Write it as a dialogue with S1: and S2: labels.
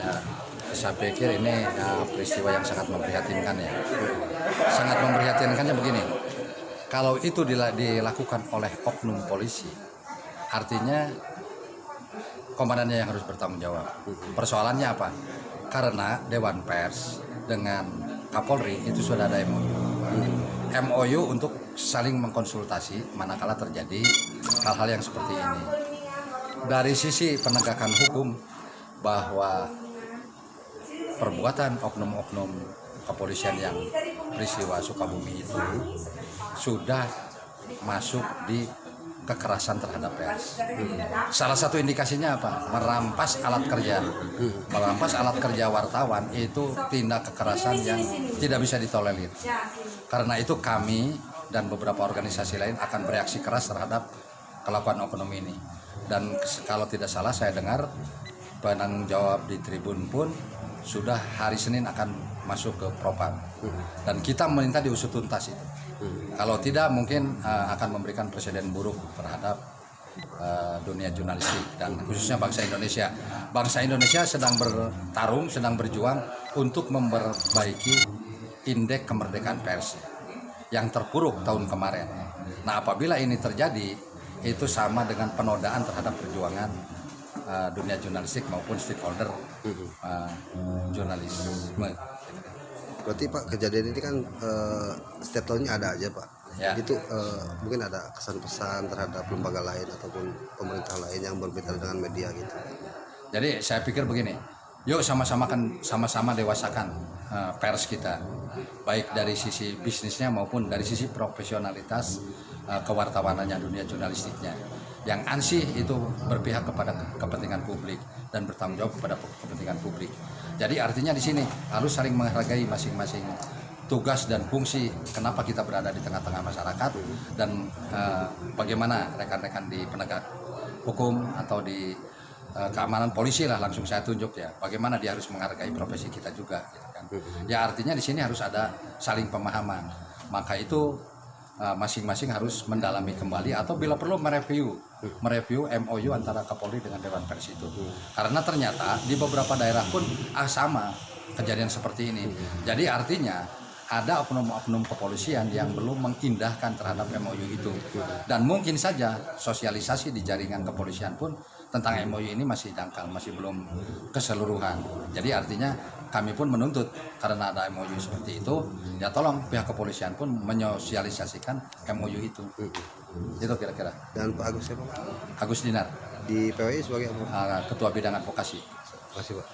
S1: Ya, saya pikir ini peristiwa yang sangat memprihatinkan ya. Sangat memprihatinkannya begini. Kalau itu dilakukan oleh oknum polisi, artinya komandannya yang harus bertanggung jawab. Persoalannya apa? Karena Dewan Pers dengan Kapolri itu sudah ada MOU untuk saling mengkonsultasi manakala terjadi hal-hal yang seperti ini. Dari sisi penegakan hukum, bahwa perbuatan oknum-oknum kepolisian yang peristiwa Sukabumi itu sudah masuk di kekerasan terhadap pers. Salah satu indikasinya apa? Merampas alat kerja. Merampas alat kerja wartawan itu tindak kekerasan yang tidak bisa ditolerir. Karena itu kami dan beberapa organisasi lain akan bereaksi keras terhadap kelakuan oknum ini. Dan kalau tidak salah saya dengar penanggung jawab di Tribun pun sudah hari Senin akan masuk ke Propam. Dan kita meminta diusut tuntas itu. Kalau tidak mungkin akan memberikan presiden buruk terhadap dunia jurnalistik dan khususnya bangsa Indonesia. Bangsa Indonesia sedang bertarung, sedang berjuang untuk memperbaiki indeks kemerdekaan pers yang terpuruk tahun kemarin. Nah, apabila ini terjadi, itu sama dengan penodaan terhadap perjuangan dunia jurnalistik maupun stakeholder jurnalisme.
S2: Berarti Pak, kejadian ini kan setiap tahunnya ada aja Pak.
S1: Ya.
S2: Itu mungkin ada kesan-pesan terhadap lembaga lain ataupun pemerintah lain yang berbeda dengan media gitu.
S1: Jadi saya pikir begini, yuk sama-sama dewasakan pers kita, baik dari sisi bisnisnya maupun dari sisi profesionalitas kewartawanannya, dunia jurnalistiknya. Yang ansih itu berpihak kepada kepentingan publik dan bertanggung jawab kepada kepentingan publik. Jadi artinya di sini harus saling menghargai masing-masing tugas dan fungsi kenapa kita berada di tengah-tengah masyarakat dan bagaimana rekan-rekan di penegak hukum atau di keamanan polisi lah langsung saya tunjuk ya, bagaimana dia harus menghargai profesi kita juga gitu kan. Ya artinya di sini harus ada saling pemahaman. Maka itu masing-masing harus mendalami kembali atau bila perlu mereview MOU antara Kapolri dengan Dewan Pers itu. Karena ternyata di beberapa daerah pun sama kejadian seperti ini. Jadi artinya ada oknum-oknum kepolisian yang belum mengindahkan terhadap MOU itu. Dan mungkin saja sosialisasi di jaringan kepolisian pun tentang MOU ini masih dangkal, masih belum keseluruhan. Jadi artinya kami pun menuntut karena ada MOU seperti itu, ya tolong pihak kepolisian pun menyosialisasikan MOU itu. Itu kira-kira.
S2: Dan Pak Agus siapa?
S1: Agus Dinar,
S2: Di PWI sebagai apa?
S1: Ketua Bidang Advokasi.
S2: Terima kasih Pak.